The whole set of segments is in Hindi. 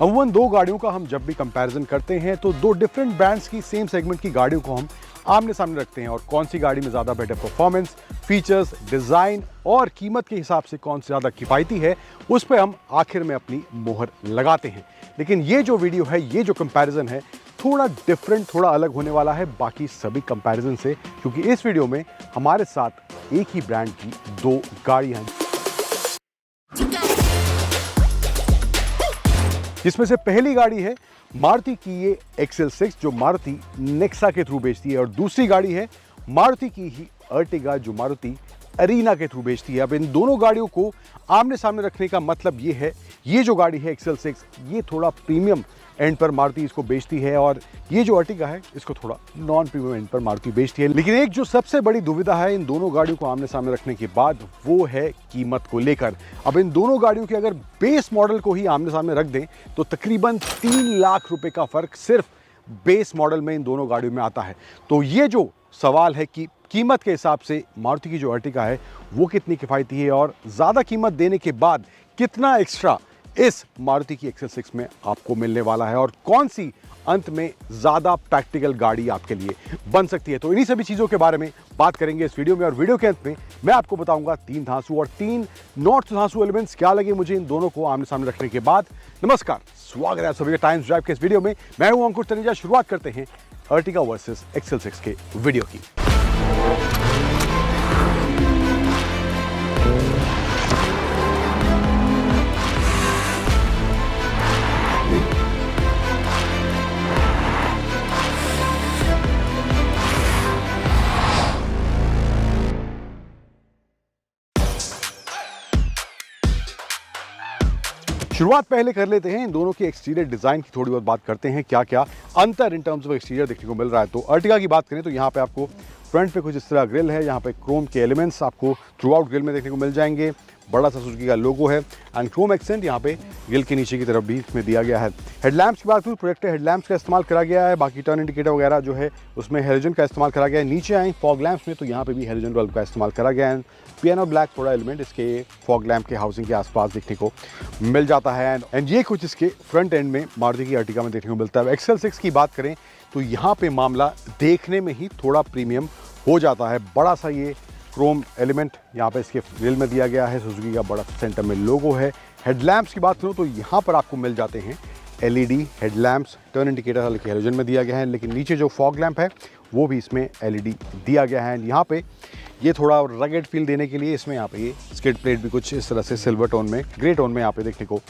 अमूमन दो गाड़ियों का हम जब भी कंपैरिजन करते हैं तो दो डिफरेंट ब्रांड्स की सेम सेगमेंट की गाड़ियों को हम आमने सामने रखते हैं और कौन सी गाड़ी में ज़्यादा बेटर परफॉर्मेंस, फीचर्स, डिज़ाइन और कीमत के हिसाब से कौन सी ज़्यादा किफ़ायती है, उस पर हम आखिर में अपनी मोहर लगाते हैं। लेकिन ये जो वीडियो है, ये जो कंपैरिजन है, थोड़ा डिफरेंट, थोड़ा अलग होने वाला है बाकी सभी कंपैरिजन से, क्योंकि इस वीडियो में हमारे साथ एक ही ब्रांड की दो गाड़ियाँ हैं, जिसमें से पहली गाड़ी है मारुति की ये XL6 जो मारुति नेक्सा के थ्रू बेचती है और दूसरी गाड़ी है मारुति की ही अर्टिगा जो मारुति अरीना के थ्रू बेचती है। अब इन दोनों गाड़ियों को आमने सामने रखने का मतलब ये है, ये जो गाड़ी है XL6 ये थोड़ा प्रीमियम एंड पर मारुति इसको बेचती है और ये जो अर्टिगा है इसको थोड़ा नॉन प्रीमियम एंड पर मारुति बेचती है। लेकिन एक जो सबसे बड़ी दुविधा है इन दोनों गाड़ियों को आमने सामने रखने के बाद, वो है कीमत को लेकर। अब इन दोनों गाड़ियों के अगर बेस मॉडल को ही आमने सामने रख दें तो तकरीबन 3 लाख रुपए का फर्क सिर्फ बेस मॉडल में इन दोनों गाड़ियों में आता है। तो ये जो सवाल है कि कीमत के हिसाब से मारुति की जो अर्टिगा है वो कितनी किफ़ायती है और ज़्यादा कीमत देने के बाद कितना एक्स्ट्रा इस मारुति की XL6 में आपको मिलने वाला है और कौन सी अंत में ज़्यादा प्रैक्टिकल गाड़ी आपके लिए बन सकती है, तो इन्हीं सभी चीज़ों के बारे में बात करेंगे इस वीडियो में। और वीडियो के अंत में मैं आपको बताऊंगा 3 धांसू और 3 नॉट धांसू एलिमेंट्स क्या लगे मुझे इन दोनों को आमने सामने रखने के बाद। नमस्कार, स्वागत है आप सभी का टाइम्स ड्राइव के इस वीडियो में। मैं हूं अंकुर तनेजा। शुरुआत करते हैं अर्टिगा वर्सेस XL6 के वीडियो की। शुरुआत पहले कर लेते हैं इन दोनों के एक्सटीरियर डिज़ाइन की, थोड़ी बहुत बात करते हैं क्या क्या अंतर इन टर्म्स ऑफ एक्सटीरियर देखने को मिल रहा है। तो अर्टिगा की बात करें तो यहाँ पे आपको फ्रंट पे कुछ इस तरह ग्रिल है, यहाँ पे क्रोम के एलिमेंट्स आपको थ्रू आउट ग्रिल में देखने को मिल जाएंगे। बड़ा सा सुजुकी का लोगो है एंड क्रोम एक्सेंट यहाँ पे ग्रिल के नीचे की तरफ भी इसमें दिया गया है। हेडलैम्प्स की बात करूँ, प्रोजेक्टर हेडलैम्प्स का इस्तेमाल करा गया है, बाकी टर्न इंडिकेटर वगैरह जो है उसमें हेलोजन का इस्तेमाल करा गया है। नीचे आए फॉग लैम्प्स में तो यहाँ पे भी हेलोजन बल्ब का इस्तेमाल करा गया है। पियानो ब्लैक थोड़ा एलिमेंट इसके फॉग लैम्प के हाउसिंग के आसपास देखने को मिल जाता है एंड ये कुछ इसके फ्रंट एंड में मारुति की अर्टिगा में देखने को मिलता है। XL6 की बात करें तो यहाँ पे मामला देखने में ही थोड़ा प्रीमियम हो जाता है। बड़ा सा ये क्रोम एलिमेंट यहाँ पे इसके ग्रिल में दिया गया है, सुजुकी का बड़ा सेंटर में लोगो है। हेडलैम्प्स की बात करूँ तो यहाँ पर आपको मिल जाते हैं LED हेडलैम्प्स, टर्न इंडिकेटर हालांकि हेलोजन में दिया गया है, लेकिन नीचे जो फॉग लैम्प है वो भी इसमें LED दिया गया है। यहाँ पे ये थोड़ा रगेड फील देने के लिए इसमें यहाँ पे ये स्किड प्लेट भी कुछ इस तरह से सिल्वर टोन में, ग्रे टोन में यहाँ पे देखने को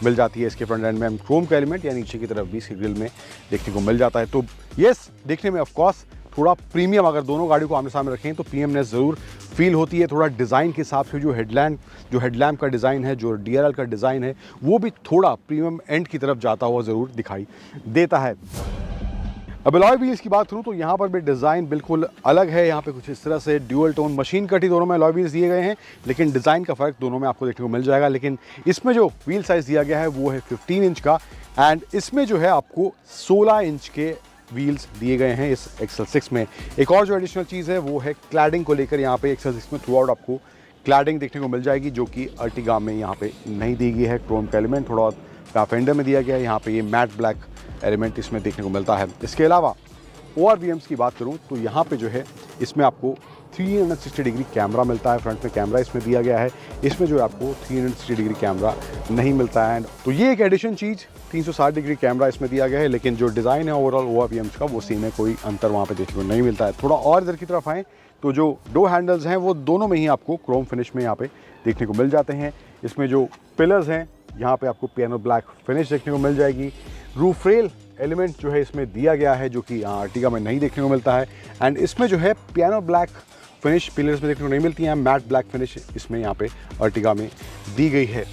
मिल जाती है। इसके फ्रंट एंड में क्रोम का एलिमेंट या नीचे की तरफ भी इसके ग्रिल में देखने को मिल जाता है। तो यस, देखने में ऑफकोर्स थोड़ा प्रीमियम, अगर दोनों गाड़ियों को आमने सामने रखें तो प्रीमियमनेस ज़रूर फील होती है। थोड़ा डिज़ाइन के हिसाब से जो हेडलैम्प का डिज़ाइन है, जो DRL का डिज़ाइन है, वो भी थोड़ा प्रीमियम एंड की तरफ जाता हुआ ज़रूर दिखाई देता है। अब अलॉय व्हील्स की बात करूँ तो यहाँ पर भी डिज़ाइन बिल्कुल अलग है। यहाँ पे कुछ इस तरह से ड्यूअल टोन मशीन कट ही दोनों में अलॉय व्हील्स दिए गए हैं, लेकिन डिज़ाइन का फ़र्क दोनों में आपको देखने को मिल जाएगा। लेकिन इसमें जो व्हील साइज़ दिया गया है वो है 15 इंच का एंड इसमें जो है आपको 16 इंच के व्हील्स दिए गए हैं इस XL6 में। एक और जो एडिशनल चीज़ है वो है क्लैडिंग को लेकर। यहाँ पे XL6 में थ्रू आउट आपको क्लैडिंग देखने को मिल जाएगी जो कि अर्टिगा में यहाँ पे नहीं दी गई है। क्रोम का एलिमेंट थोड़ा का फेंडर में दिया गया है, यहाँ पे ये मैट ब्लैक एलिमेंट इसमें देखने को मिलता है। इसके अलावा ORVMs की बात करूँ तो यहाँ पे जो है इसमें आपको 360 डिग्री कैमरा मिलता है। फ्रंट में कैमरा इसमें दिया गया है, इसमें जो है आपको 360 डिग्री कैमरा नहीं मिलता है। तो ये एक एडिशन चीज़, 360 डिग्री कैमरा इसमें दिया गया है, लेकिन जो डिज़ाइन है ओवरऑल ORVMs का वो सेम है, कोई अंतर वहाँ पे देखने को नहीं मिलता है। थोड़ा और इधर की तरफ आएँ तो जो डोर हैंडल्स हैं वो दोनों में ही आपको क्रोम फिनिश में यहाँ पे देखने को मिल जाते हैं। इसमें जो पिलर्स हैं यहाँ पे आपको पियानो ब्लैक फिनिश देखने को मिल जाएगी। रूफ रेल एलिमेंट जो है इसमें दिया गया है जो कि अर्टिगा में नहीं देखने को मिलता है एंड इसमें जो है पियानो ब्लैक फिनिश पिलर्स में देखने को नहीं मिलती है, मैट ब्लैक फिनिश इसमें यहाँ पे अर्टिगा में दी गई है।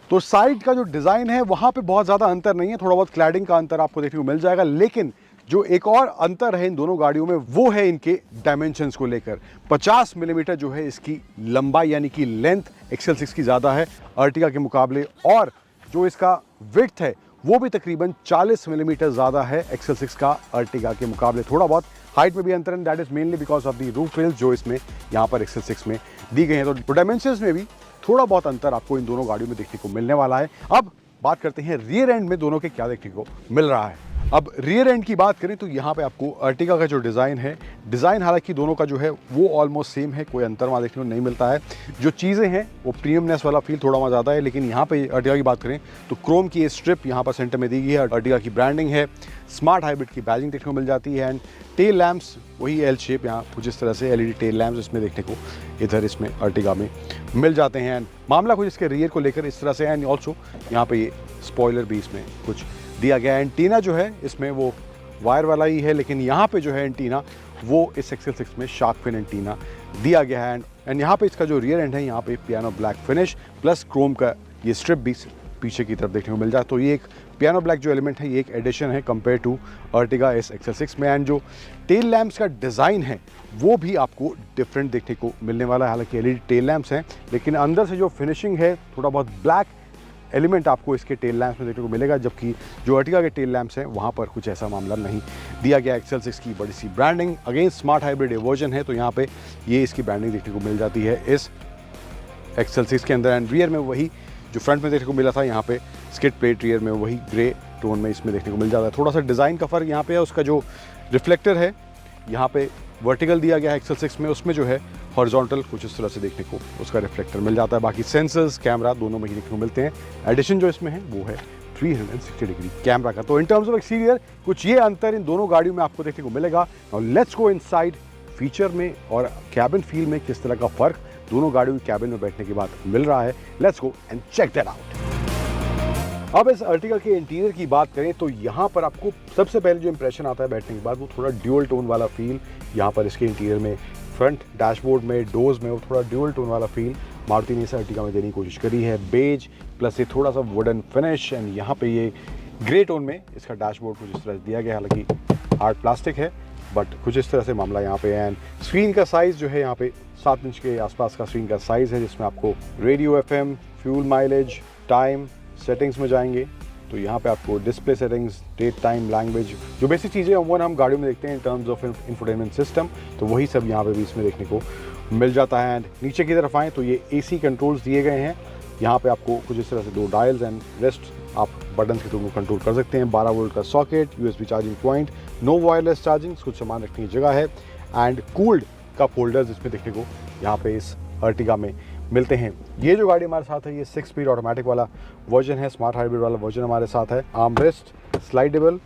तो साइड का जो डिज़ाइन है वहाँ पे बहुत ज़्यादा अंतर नहीं है, थोड़ा बहुत क्लैडिंग का अंतर आपको देखने को मिल जाएगा। लेकिन जो एक और अंतर है इन दोनों गाड़ियों में वो है इनके डायमेंशंस को लेकर। 50 मिलीमीटर जो है इसकी लंबाई यानी कि लेंथ XL6 की ज़्यादा है अर्टिगा के मुकाबले, और जो इसका विड्थ है वो भी तकरीबन 40 मिलीमीटर ज़्यादा है XL6 का अर्टिगा के मुकाबले। थोड़ा बहुत हाइट में भी अंतर है, that is mainly because of the roof rails जो इसमें यहाँ पर XL6 में दी गई हैं। तो डायमेंशंस में भी थोड़ा बहुत अंतर आपको इन दोनों गाड़ियों में देखने को मिलने वाला है। अब बात करते हैं रियर एंड में दोनों के क्या देखने को मिल रहा है। अब रियर एंड की बात करें तो यहाँ पे आपको अर्टिगा का जो डिज़ाइन है, डिज़ाइन हालांकि दोनों का जो है वो ऑलमोस्ट सेम है, कोई अंतर वहाँ देखने को नहीं मिलता है। जो चीज़ें हैं वो प्रीमियमनेस वाला फील थोड़ा वहाँ ज़्यादा है, लेकिन यहाँ पे अर्टिगा की बात करें तो क्रोम की ये स्ट्रिप यहाँ पर सेंटर में दी गई है, अर्टिगा की ब्रांडिंग है, स्मार्ट हाइब्रिड की बैजिंग देखने को मिल जाती है एंड टेल लैम्प्स वही एल शेप यहाँ कुछ इस तरह से एलईडी टेल लैम्प्स इसमें देखने को इधर इसमें अर्टिगा में मिल जाते हैं। एंड मामला कुछ इसके रियर को लेकर इस तरह से, एंड ऑल्सो यहाँ पे ये स्पॉइलर भी इसमें कुछ दिया गया है। एंटीना जो है इसमें वो वायर वाला ही है, लेकिन यहाँ पे जो है एंटीना वो इस XL6 में शार्क फिन एंटीना दिया गया है। एंड यहाँ पे इसका जो रियर एंड है यहाँ पे piano black finish plus Chrome का ये स्ट्रिप भी पीछे की तरफ देखने को मिल जाए। तो ये एक पियानो ब्लैक जो एलिमेंट है ये एक एडिशन है कंपेयर टू अर्टिगा इस XL6 में। एंड जो टेल लैम्प्स का डिज़ाइन है वो भी आपको डिफरेंट देखने को मिलने वाला है। हालांकि एलईडी टेल लैम्प्स हैं, लेकिन अंदर से जो फिनिशिंग है थोड़ा बहुत ब्लैक एलिमेंट आपको इसके टेल लैम्प्स में देखने को मिलेगा, जबकि जो अर्टिगा के टेल लैम्प्स हैं वहाँ पर कुछ ऐसा मामला नहीं दिया गया। XL6 की बड़ी सी branding, again smart hybrid version है, तो यहाँ पे ये इसकी ब्रांडिंग देखने को मिल जाती है इस XL6 के अंदर। एंड रियर में वही जो फ्रंट में देखने को मिला था, यहाँ पे स्किड प्लेट रियर में वही ग्रे टोन में इसमें देखने को मिल जाता है। थोड़ा सा डिज़ाइन का फ़र्क यहाँ पे है, उसका जो रिफ्लेक्टर है यहाँ पे वर्टिकल दिया गया है XL6 में, उसमें जो है हॉरिजॉन्टल कुछ इस तरह से देखने को उसका रिफ्लेक्टर मिल जाता है। बाकी सेंसर्स कैमरा दोनों में ही देखने को मिलते हैं। एडिशन जो इसमें है वो है 360 डिग्री कैमरा का। तो इन टर्म्स ऑफ एक्सटीरियर कुछ ये अंतर इन दोनों गाड़ियों में आपको देखने को मिलेगा। Now let's go inside, feature में और कैबिन फील में किस तरह का फ़र्क दोनों गाड़ियों की कैबिन में बैठने के बाद मिल रहा है। Let's go and check that out. अब इस अर्टिगा के इंटीरियर की बात करें तो यहाँ पर आपको सबसे पहले जो इंप्रेशन आता है बैठने के बाद वो थोड़ा ड्यूअल टोन वाला फील यहाँ पर इसके इंटीरियर में, फ्रंट डैशबोर्ड में, डोर्स में वो थोड़ा ड्यूअल टोन वाला फील मारुति ने इस अर्टिगा में देने की कोशिश करी है। बेज प्लस ये थोड़ा सा वुडन फिनिश एंड यहाँ पे ये ग्रे टोन में इसका डैशबोर्ड कुछ इस तरह से दिया गया, हालांकि हार्ड प्लास्टिक है बट कुछ इस तरह से मामला यहाँ पे है। एंड स्क्रीन का साइज़ जो है यहाँ पे 7 इंच के आसपास का स्क्रीन का साइज़ है, जिसमें आपको radio, FM, fuel mileage, time, settings में जाएंगे तो यहाँ पे आपको display settings, date, time, language, जो बेसिक चीज़ें अमूमन हम गाड़ियों में देखते हैं in terms of infotainment system, तो वही सब यहाँ पे भी इसमें देखने को मिल जाता है। एंड नीचे की तरफ आएँ तो ये AC कंट्रोल्स दिए गए हैं। यहाँ पे आपको कुछ इस तरह से 2 डायल्स एंड रेस्ट आप बटन के थ्रू कंट्रोल कर सकते हैं। 12 वोल्ट का socket, USB charging point, no wireless charging, कुछ सामान रखने की जगह है एंड कूल्ड कप होल्डर्स इसमें देखने को यहाँ पे इस अर्टिगा में मिलते हैं। ये जो गाड़ी हमारे साथ है ये 6 स्पीड ऑटोमेटिक वाला वर्जन है, स्मार्ट हाइब्रिड वाला वर्जन हमारे साथ है। आर्म रेस्ट, स्लाइडेबल,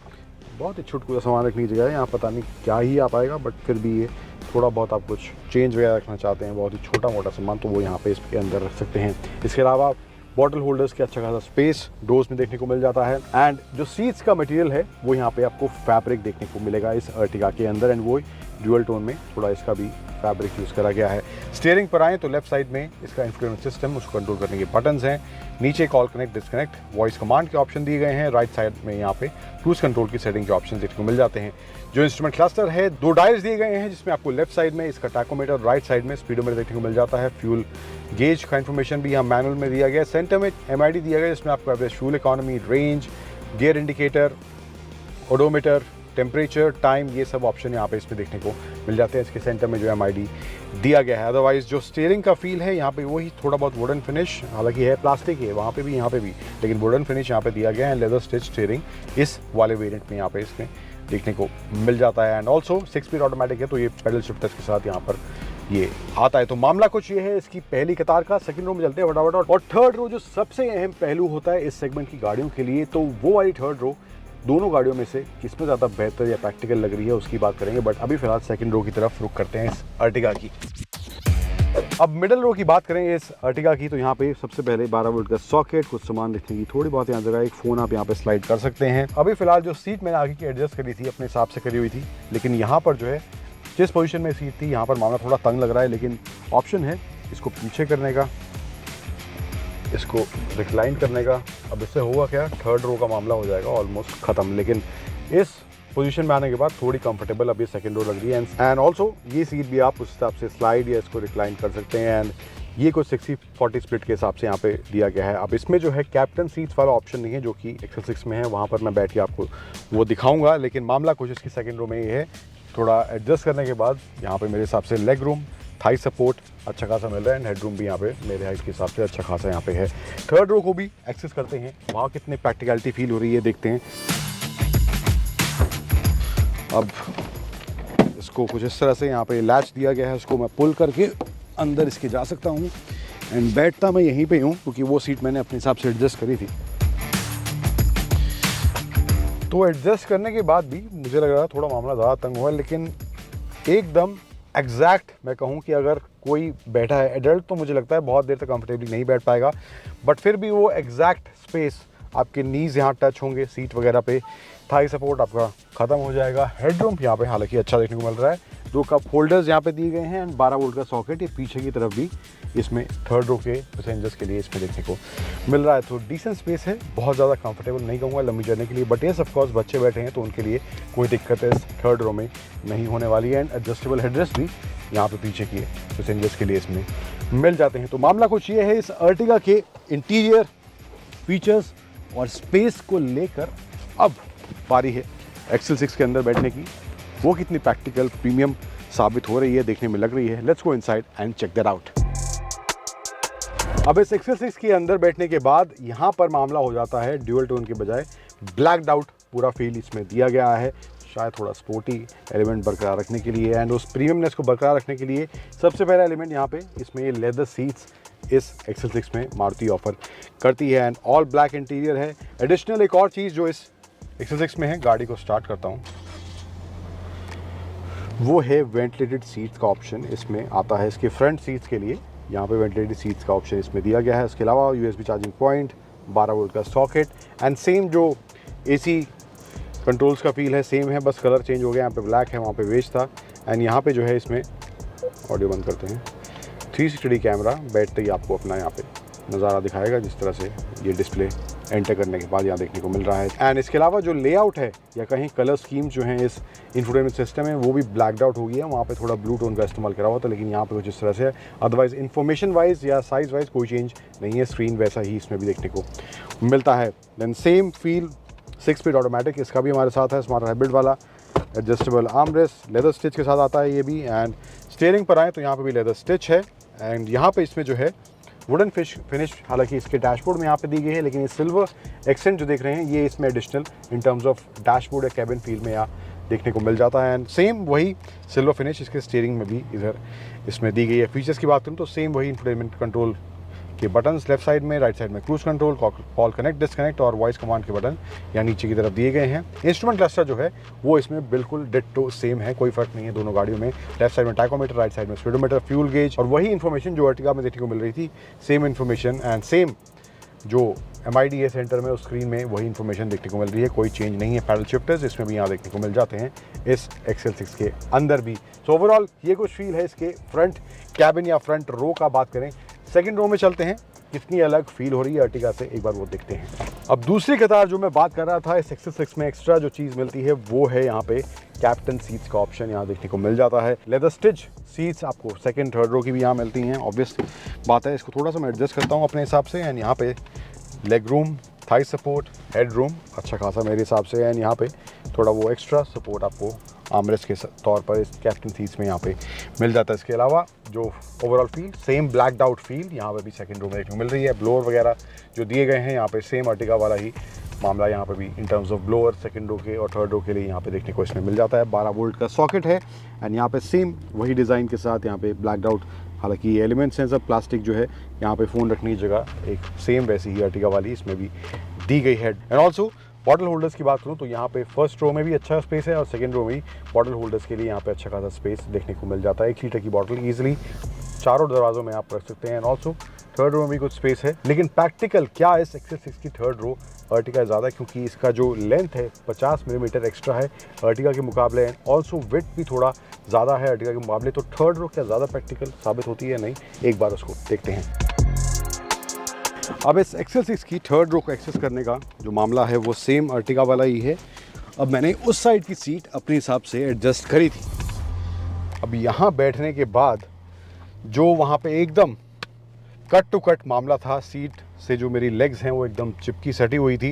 बहुत ही छुटकुला सामान रखने की जगह है। यहाँ पता नहीं क्या ही आ पाएगा बट फिर भी ये थोड़ा बहुत आप कुछ चेंज वगैरह रखना चाहते हैं, बहुत ही छोटा मोटा सामान, तो वो यहाँ पे इसके अंदर रख सकते हैं। इसके अलावा बॉटल होल्डर्स के अच्छा खासा स्पेस डोर्स में देखने को मिल जाता है। एंड जो सीट्स का मटेरियल है वो यहाँ पे आपको फैब्रिक देखने को मिलेगा इस अर्टिगा के अंदर, एंड वो ड्यूअल टोन में थोड़ा इसका भी फैब्रिक यूज़ करा गया है। स्टीयरिंग पर आएँ तो लेफ्ट साइड में इसका इंफोटेनमेंट सिस्टम, उसको कंट्रोल करने के बटन्स हैं। नीचे call connect, disconnect, voice command के ऑप्शन दिए गए हैं। राइट साइड में यहाँ पे क्रूज कंट्रोल की सेटिंग के ऑप्शन देखने को मिल जाते हैं। जो इंस्ट्रूमेंट क्लस्टर है 2 डायल्स दिए गए हैं, जिसमें आपको लेफ्ट साइड में इसका टैकोमीटर, राइट साइड में स्पीडोमीटर देखने को मिल जाता है। फ्यूल गेज का इन्फॉर्मेशन भी यहाँ मैनुअल में दिया गया है। सेंटर में MID दिया गया है, जिसमें आपको average fuel economy, range, gear indicator, odometer, temperature, time, ये सब ऑप्शन यहाँ पे इसमें देखने को मिल जाते हैं। इसके सेंटर में जो MID दिया गया है। अदरवाइज जो स्टीयरिंग का फील है यहाँ पे वही थोड़ा बहुत वुडन फिनिश, हालांकि है प्लास्टिक है वहाँ पे भी यहाँ पे भी, लेकिन वुडन फिनिश यहाँ पे दिया गया है। लेदर स्टिच स्टीयरिंग इस वाले वेरिएंट में यहाँ पे इसमें देखने को मिल जाता है। एंड ऑल्सो 6 स्पीड ऑटोमेटिक है, तो ये पेडल शिफ्टर्स के साथ यहाँ पर ये आता है। तो मामला कुछ ये है इसकी पहली कतार का। सेकंड रो में चलते हैं फटाफट। और थर्ड रो जो सबसे अहम पहलू होता है इस सेगमेंट की गाड़ियों के लिए, तो वो वाली थर्ड रो दोनों गाड़ियों में से किसमें ज़्यादा बेहतर या प्रैक्टिकल लग रही है उसकी बात करेंगे। बट अभी फिलहाल सेकंड रो की तरफ रुख करते हैं इस अर्टिगा की। अब मिडल रो की बात करें इस अर्टिगा की, तो यहाँ पे सबसे पहले 12 वोल्ट का सॉकेट, कुछ सामान रखने की थोड़ी बहुत यहाँ जगह, एक फ़ोन आप यहाँ पे स्लाइड कर सकते हैं। अभी फिलहाल जो सीट मैंने आगे की एडजस्ट करी थी अपने हिसाब से करी हुई थी, लेकिन यहाँ पर जो है जिस पोजीशन में सीट थी यहाँ पर मामला थोड़ा तंग लग रहा है, लेकिन ऑप्शन है इसको पीछे करने का, इसको रिक्लाइन करने का। अब इससे होगा क्या, थर्ड रो का मामला हो जाएगा ऑलमोस्ट ख़त्म, लेकिन इस पोजीशन में आने के बाद थोड़ी कंफर्टेबल अभी सेकंड रो लग रही है। एंड ऑल्सो ये सीट भी आप उस हिसाब से स्लाइड या इसको रिक्लाइन कर सकते हैं। एंड ये कुछ 60-40 स्प्लिट के हिसाब से यहाँ पे दिया गया है। अब इसमें जो है कैप्टन सीट्स वाला ऑप्शन नहीं है जो कि XL6 में है, वहाँ पर मैं बैठ के आपको वो दिखाऊंगा, लेकिन मामला कुछ इसकी सेकंड रो में ये है। थोड़ा एडजस्ट करने के बाद यहाँ पे मेरे हिसाब से लेग रूम थाई सपोर्ट अच्छा खासा मिल रहा है एंड हेडरूम भी यहाँ पे मेरे हाइट के हिसाब से अच्छा खासा यहाँ पे है। थर्ड रो को भी एक्सेस करते हैं, वहाँ कितने प्रैक्टिकलिटी फील हो रही है देखते हैं। अब इसको कुछ इस तरह से यहाँ पे लैच दिया गया है, उसको मैं पुल करके अंदर इसके जा सकता हूँ एंड बैठता मैं यहीं पे हूँ क्योंकि वो सीट मैंने अपने हिसाब से एडजस्ट करी थी। तो एडजस्ट करने के बाद भी मुझे लग रहा है थोड़ा मामला ज़्यादा तंग हुआ है, लेकिन एकदम एग्जैक्ट मैं कहूँ कि अगर कोई बैठा है एडल्ट तो मुझे लगता है बहुत देर तक कंफर्टेबली नहीं बैठ पाएगा, बट फिर भी वो एग्जैक्ट स्पेस आपके नीज़ यहाँ टच होंगे सीट वगैरह पे, थाई सपोर्ट आपका ख़त्म हो जाएगा। हेडरूम यहाँ पे हालांकि अच्छा देखने को मिल रहा है, 2 कप होल्डर्स यहाँ पे दिए गए हैं एंड 12 वोल्ट का सॉकेट ये पीछे की तरफ भी इसमें थर्ड रो के पैसेंजर्स के लिए इसमें देखने को मिल रहा है। तो डिसेंट स्पेस है, बहुत ज़्यादा कंफर्टेबल नहीं कहूँगा लंबी जर्नी के लिए, बट येस ऑफकोर्स बच्चे बैठे हैं तो उनके लिए कोई दिक्कत है थर्ड रो में नहीं होने वाली है एंड एडजस्टेबल हेडरेस्ट भी यहाँ पे पीछे के पैसेंजर्स के लिए इसमें मिल जाते हैं। तो मामला कुछ ये है इस अर्टिगा के इंटीरियर फीचर्स और स्पेस को लेकर। अब बारी है XL6 के अंदर बैठने की, वो कितनी प्रैक्टिकल प्रीमियम साबित हो रही है देखने में लग रही है। Let's go inside and check that out. अब इस XL6 के अंदर बैठने के बाद यहाँ पर मामला हो जाता है ड्यूअल टोन के बजाय ब्लैक्ड आउट पूरा फील इसमें दिया गया है, शायद थोड़ा स्पोर्टी एलिमेंट बरकरार रखने के लिए एंड उस प्रीमियमनेस को बरकरार रखने के लिए सबसे पहला एलिमेंट यहाँ पे इसमें ये लेदर सीट्स इस XL6 में मारुति ऑफर करती है एंड ऑल ब्लैक इंटीरियर है। एडिशनल एक और चीज़ जो इस XL6 में है, गाड़ी को स्टार्ट करता हूँ, वो है वेंटिलेटेड सीट्स का ऑप्शन इसमें आता है। इसके फ्रंट सीट्स के लिए यहाँ पे वेंटिलेटेड सीट्स का ऑप्शन इसमें दिया गया है। उसके अलावा USB चार्जिंग पॉइंट, 12 वोल्ट का सॉकेट एंड सेम जो AC कंट्रोल्स का फील है सेम है, बस कलर चेंज हो गया, यहाँ पे ब्लैक है वहाँ पे बेज था एंड यहाँ पे जो है इसमें ऑडियो बंद करते हैं 360 कैमरा बैठते ही आपको अपना यहाँ पे नज़ारा दिखाएगा जिस तरह से ये डिस्प्ले एंटर करने के बाद यहाँ देखने को मिल रहा है। एंड इसके अलावा जो लेआउट है या कहीं कलर स्कीम जो है इस इंफोटेनमेंट सिस्टम में वो भी ब्लैकड आउट हो गई है, वहाँ पे थोड़ा ब्लू टोन का इस्तेमाल करा हुआ था, लेकिन यहाँ पे कुछ इस तरह से है। अदरवाइज इन्फॉर्मेशन वाइज या साइज़ वाइज कोई चेंज नहीं है, स्क्रीन वैसा ही इसमें भी देखने को मिलता है। Then same feel 6 speed automatic इसका भी हमारे साथ है, स्मार्ट हाइब्रिड वाला, एडजस्टेबल आर्मरेस्ट लेदर स्टिच के साथ आता है ये भी। एंड स्टीयरिंग पर आए तो यहाँ पे भी लेदर स्टिच है एंड यहाँ पे इसमें जो है वुडन फिनिश हालांकि इसके डैशबोर्ड में यहाँ पे दी गई है, लेकिन ये सिल्वर एक्सेंट जो देख रहे हैं ये इसमें additional in terms of dashboard या कैबिन फील में यहाँ देखने को मिल जाता है। एंड सेम वही सिल्वर फिनिश इसके स्टीयरिंग में भी इधर इसमें दी गई है। फीचर्स की बात करूँ तो सेम वही इंफोटेनमेंट कंट्रोल के बटन्स लेफ्ट साइड में, राइट साइड में cruise control, call connect disconnect और वॉइस कमांड के बटन यहाँ नीचे की तरफ दिए गए हैं। इंस्ट्रूमेंट क्लस्टर जो है वो इसमें बिल्कुल डिट्टो सेम है, कोई फर्क नहीं है दोनों गाड़ियों में। लेफ्ट साइड में टाइकोमीटर, राइट साइड में स्पीडोमीटर, फ्यूल गेज और वही इन्फॉर्मेशन जो अर्टिगा में देखने को मिल रही थी सेम इन्फॉर्मेशन एंड सेम जो MIDA सेंटर में उस स्क्रीन में वही इन्फॉर्मेशन देखने को मिल रही है, कोई चेंज नहीं है। पैडल शिफ्टर्स इसमें भी यहाँ देखने को मिल जाते हैं इस XL6 के अंदर भी। सो ओवरऑल ये कुछ फील है इसके फ्रंट कैबिन या फ्रंट रो का बात करें। सेकंड रो में चलते हैं, कितनी अलग फील हो रही है अर्टिगा से एक बार वो देखते हैं। अब दूसरी कतार जो मैं बात कर रहा था इस XL6 में एक्स्ट्रा जो चीज़ मिलती है वो है यहाँ पे कैप्टन सीट्स का ऑप्शन यहाँ देखने को मिल जाता है। लेदर स्टिच सीट्स आपको सेकंड थर्ड रो की भी यहाँ मिलती हैं, ऑब्वियस बात है। इसको थोड़ा सा मैं एडजस्ट करता हूँ अपने हिसाब से एंड यहाँ पे leg room, Thai support, head room अच्छा खासा मेरे हिसाब से एंड यहाँ पे थोड़ा वो एक्स्ट्रा सपोर्ट आपको आर्मरेस्ट के तौर पर इस कैप्टन सीट्स में यहाँ पे मिल जाता है। इसके अलावा जो overall feel same blacked out feel यहाँ पे भी सेकंड रो में देखने को मिल रही है। ब्लोअर वगैरह जो दिए गए हैं यहाँ पे सेम अर्टिगा वाला ही मामला यहाँ पे भी in terms of blower second row के और थर्ड रो के लिए यहाँ पे देखने को इसमें मिल जाता है। 12 वोल्ट का सॉकेट है एंड यहाँ पे सेम वही डिज़ाइन के साथ यहाँ पे ब्लैक्ड आउट, हालांकि एलिमेंट्स हैं सब प्लास्टिक जो है यहाँ पे फ़ोन रखने की जगह एक सेम वैसी ही अर्टिगा वाली इसमें भी दी गई है। एंड ऑल्सो बॉटल होल्डर्स की बात करूँ तो यहाँ पे फर्स्ट रो में भी अच्छा स्पेस है और सेकंड रो में भी बॉटल होल्डर्स के लिए यहाँ पे अच्छा खासा स्पेस देखने को मिल जाता है। 1 लीटर की बॉटल ईजिली चारों दरवाज़ों में आप रख सकते हैं एंड ऑल्सो थर्ड रो में भी कुछ स्पेस है। लेकिन प्रैक्टिकल क्या इस XL6 की थर्ड रो अर्टिगा ज़्यादा, क्योंकि इसका जो लेंथ है 50 मिलीमीटर एक्स्ट्रा है अर्टिगा के मुकाबले एंड ऑल्सो विड्थ भी थोड़ा ज़्यादा है अर्टिगा के मुकाबले। तो थर्ड रो क्या ज़्यादा प्रैक्टिकल साबित होती है नहीं, एक बार उसको देखते हैं। अब इस XL6 की थर्ड रो को एक्सेस करने का जो मामला है वो सेम अर्टिगा वाला ही है। अब मैंने उस साइड की सीट अपने हिसाब से एडजस्ट करी थी। अब यहाँ बैठने के बाद जो वहाँ पे एकदम कट टू कट मामला था, सीट से जो मेरी लेग्स हैं वो एकदम चिपकी सटी हुई थी,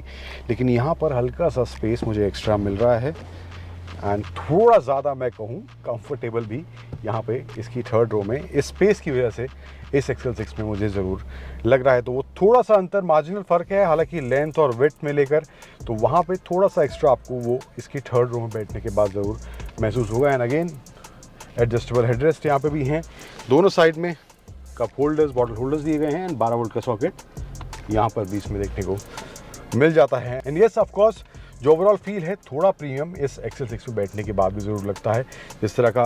लेकिन यहाँ पर हल्का सा स्पेस मुझे एक्स्ट्रा मिल रहा है एंड थोड़ा ज़्यादा मैं कहूँ कंफर्टेबल भी यहाँ पे इसकी थर्ड रो में इस स्पेस की वजह से इस XL6 में मुझे ज़रूर लग रहा है। तो वो थोड़ा सा अंतर मार्जिनल फ़र्क है, हालांकि लेंथ और विड्थ में लेकर तो वहाँ पे थोड़ा सा एक्स्ट्रा आपको वो इसकी थर्ड रो में बैठने के बाद ज़रूर महसूस होगा। एंड अगेन एडजस्टेबल हेडरेस्ट यहाँ पे भी हैं, दोनों साइड में कप होल्डर्स, बॉटल होल्डर्स दिए गए हैं एंड 12 वोल्ट का सॉकेट यहाँ पर बीच में देखने को मिल जाता है। एंड यस ऑफ कोर्स जो ओवरऑल फील है थोड़ा प्रीमियम इस XL6 में बैठने के बाद भी ज़रूर लगता है। जिस तरह का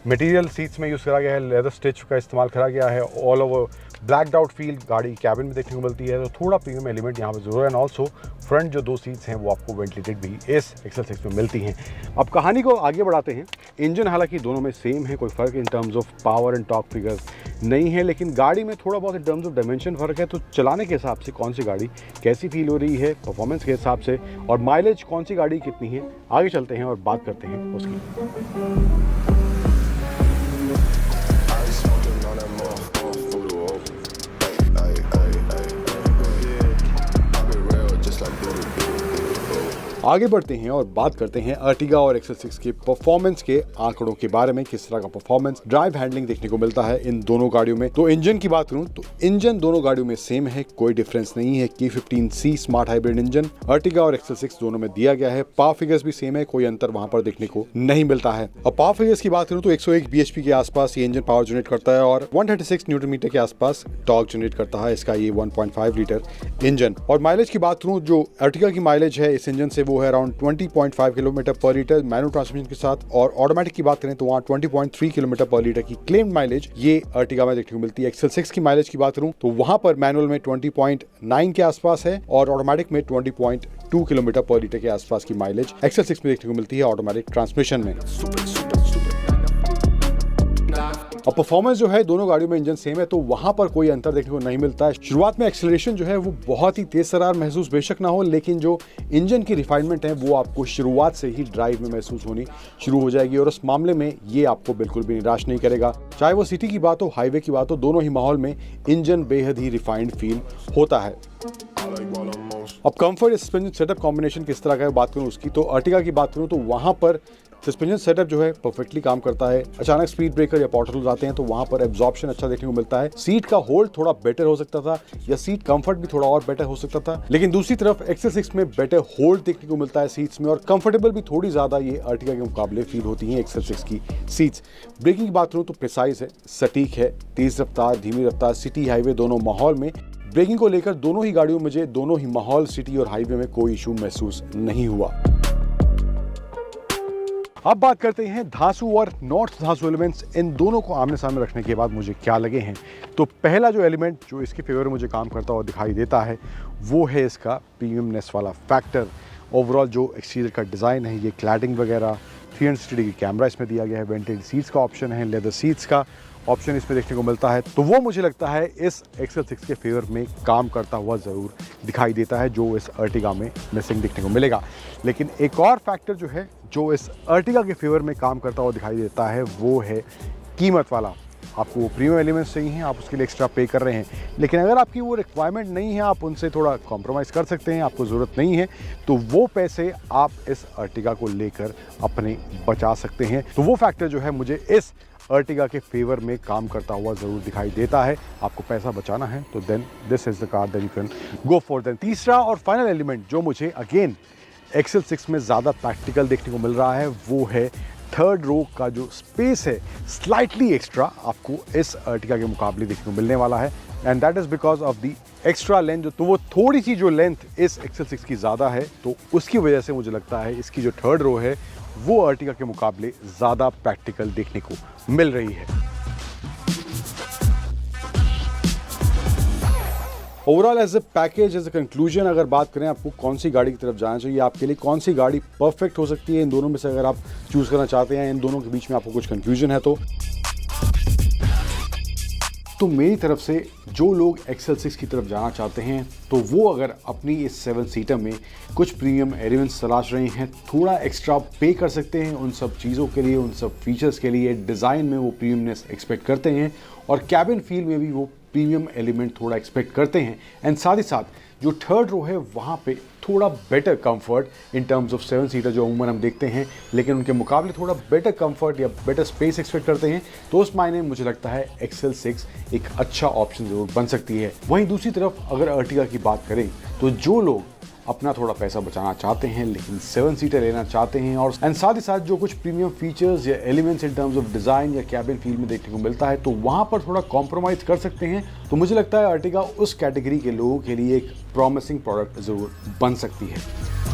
मटेरियल सीट्स में यूज़ करा गया है, लेदर स्टिच का इस्तेमाल करा गया है, all over blacked out feel गाड़ी कैबिन में देखने को मिलती है, तो थोड़ा प्रीमियम एलिमेंट यहाँ पर ज़रूर है। एंड ऑल्सो फ्रंट जो 2 सीट्स हैं वो आपको वेंटिलेटेड भी इस XL6 में मिलती हैं। अब कहानी को आगे बढ़ाते हैं। इंजन हालांकि दोनों में सेम है, कोई फ़र्क इन terms of power and torque figure नहीं है, लेकिन गाड़ी में थोड़ा बहुत इन टर्म्स ऑफ डायमेंशन फ़र्क है। तो चलाने के हिसाब से कौन सी गाड़ी कैसी फील हो रही है, परफॉर्मेंस के हिसाब से, और माइलेज कौन सी गाड़ी कितनी है, आगे चलते हैं और बात करते हैं उसकी। आगे बढ़ते हैं और बात करते हैं अर्टिगा और XL6 के परफॉर्मेंस के आंकड़ों के बारे में। किस तरह का परफॉर्मेंस, ड्राइव हैंडलिंग देखने को मिलता है इन दोनों गाड़ियों में। तो इंजन की बात करूं तो इंजन दोनों गाड़ियों में सेम है, कोई डिफरेंस नहीं है। K15C smart hybrid engine Ertiga और XL6 दोनों में दिया गया है। पावर फिगर्स भी सेम है, कोई अंतर वहां पर देखने को नहीं मिलता है। और पावर फिगर्स की बात करूं तो 101 bhp के आसपास ये इंजन पावर जनरेट करता है और 136 न्यूटन मीटर के आसपास टॉर्क जनरेट करता है इसका ये 1.5 लीटर इंजन। और माइलेज की बात करूं, जो अर्टिगा की माइलेज है इस इंजन से वो है अराउंड 20.5 किलोमीटर पर लीटर मैनुअल ट्रांसमिशन के साथ, और ऑटोमेटिक की बात करें तो वहाँ 20.3 किलोमीटर पर लीटर की क्लेम्ड माइलेज ये अर्टिगा में देखने को मिलती है। XL6 की माइलेज की बात करूं तो वहां पर मैनुअल में 20.9 के आसपास है और ऑटोमेटिक में 20.2 किलोमीटर पर लीटर के आसपास की माइलेज XL6 में देखने को मिलती है ऑटोमेटिक ट्रांसमिशन में। और परफॉर्मेंस जो है दोनों गाड़ियों में इंजन सेम है, तो वहां पर कोई अंतर देखने को नहीं मिलता है। शुरुआत में एक्सेलरेशन जो है वो बहुत ही तेज रफ्तार महसूस बेशक ना हो, लेकिन जो इंजन की रिफाइनमेंट है वो आपको शुरुआत से ही ड्राइव में महसूस होनी शुरू हो जाएगी और उस मामले में ये आपको बिल्कुल भी निराश नहीं करेगा। चाहे वो सिटी की बात हो, हाईवे की बात हो, दोनों ही माहौल में इंजन बेहद ही रिफाइंड फील होता है। अब कंफर्ट सस्पेंशन सेटअप कॉम्बिनेशन किस तरह का है बात करूं उसकी, तो अर्टिगा की बात करूं तो वहां पर सस्पेंशन सेटअप जो है परफेक्टली काम करता है। अचानक स्पीड ब्रेकर या पॉटहोल्स आते हैं तो वहां पर एब्जॉर्प्शन अच्छा देखने को मिलता है। सीट का होल्ड थोड़ा बेटर हो सकता था या सीट कंफर्ट भी थोड़ा और बेटर हो सकता था, लेकिन दूसरी तरफ XL6 में बेटर होल्ड देखने को मिलता है सीट्स में, और कंफर्टेबल भी थोड़ी ज्यादा ये अर्टिगा के मुकाबले फील होती हैं XL6 की सीट्स। ब्रेकिंग की बात करूं तो प्रिसाइज है, सटीक है, तेज रफ्तार, धीमी रफ्तार, सिटी हाईवे दोनों माहौल में ब्रेकिंग को लेकर दोनों ही गाड़ियों में मुझे दोनों ही माहौल सिटी और हाईवे में कोई इशू महसूस नहीं हुआ। अब बात करते हैं धांसू और नॉर्थ धांसू एलिमेंट्स, इन दोनों को आमने सामने रखने के बाद मुझे क्या लगे हैं। तो पहला जो एलिमेंट जो इसके फेवर में मुझे काम करता हुआ दिखाई देता है वो है इसका प्रीमियमनेस वाला फैक्टर। ओवरऑल जो एक्सटीरियर का डिज़ाइन है, ये क्लैडिंग वगैरह, 360 डिग्री कैमरा इसमें दिया गया है, वेंटेड सीट्स का ऑप्शन है, लेदर सीट्स का ऑप्शन इसमें देखने को मिलता है, तो वो मुझे लगता है इस XL6 के फेवर में काम करता हुआ ज़रूर दिखाई देता है, जो इस अर्टिगा में मिसिंग देखने को मिलेगा। लेकिन एक और फैक्टर जो है जो इस अर्टिगा के फेवर में काम करता हुआ दिखाई देता है वो है कीमत वाला। आपको वो प्रीमियम एलिमेंट्स चाहिए हैं, आप उसके लिए एक्स्ट्रा पे कर रहे हैं, लेकिन अगर आपकी वो रिक्वायरमेंट नहीं है, आप उनसे थोड़ा कॉम्प्रोमाइज़ कर सकते हैं, आपको ज़रूरत नहीं है, तो वो पैसे आप इस अर्टिगा को लेकर अपने बचा सकते हैं। तो वो फैक्टर जो है मुझे इस अर्टिगा के फेवर में काम करता हुआ ज़रूर दिखाई देता है। आपको पैसा बचाना है तो then this is the car that you can go for. Then तीसरा और फाइनल एलिमेंट जो मुझे अगेन XL6 में ज़्यादा प्रैक्टिकल देखने को मिल रहा है वो है थर्ड रो का जो स्पेस है, स्लाइटली एक्स्ट्रा आपको इस अर्टिगा के मुकाबले देखने को मिलने वाला है, and that is because of the extra length. तो वो थोड़ी सी जो लेंथ इस XL6 की ज़्यादा है, तो उसकी वजह से मुझे लगता है इसकी जो थर्ड रो है वो अर्टिगा के मुकाबले ज़्यादा प्रैक्टिकल देखने को मिल रही है। Overall as a package, as a conclusion अगर बात करें आपको कौन सी गाड़ी की तरफ जाना चाहिए, आपके लिए कौन सी गाड़ी परफेक्ट हो सकती है इन दोनों में से, अगर आप चूज करना चाहते हैं, इन दोनों के बीच में आपको कुछ कंफ्यूजन है तो मेरी तरफ से जो लोग XL6 की तरफ जाना चाहते हैं तो वो अगर अपनी इस 7 सीटर में कुछ प्रीमियम एलिमेंट्स तलाश रहे हैं, थोड़ा एक्स्ट्रा पे कर सकते हैं उन सब चीज़ों के लिए, उन सब फीचर्स के लिए, डिज़ाइन में वो प्रीमियमनेस एक्सपेक्ट करते हैं और कैबिन फील में भी वो प्रीमियम एलिमेंट थोड़ा एक्सपेक्ट करते हैं, एंड साथ ही साथ जो थर्ड रो है वहाँ पे थोड़ा better comfort in terms of 7 seater जो अमूमन हम देखते हैं, लेकिन उनके मुकाबले थोड़ा बेटर कंफर्ट या बेटर स्पेस एक्सपेक्ट करते हैं, तो उस मायने में मुझे लगता है XL6 एक अच्छा ऑप्शन ज़रूर बन सकती है। वहीं दूसरी तरफ अगर अर्टिगा की बात करें तो जो लोग अपना थोड़ा पैसा बचाना चाहते हैं लेकिन 7 सीटर लेना चाहते हैं और साथ ही साथ जो कुछ प्रीमियम फीचर्स या elements in terms of design या कैबिन फील में देखने को मिलता है तो वहाँ पर थोड़ा कॉम्प्रोमाइज़ कर सकते हैं, तो मुझे लगता है अर्टिगा उस कैटेगरी के लोगों के लिए एक प्रॉमिसिंग प्रोडक्ट ज़रूर बन सकती है।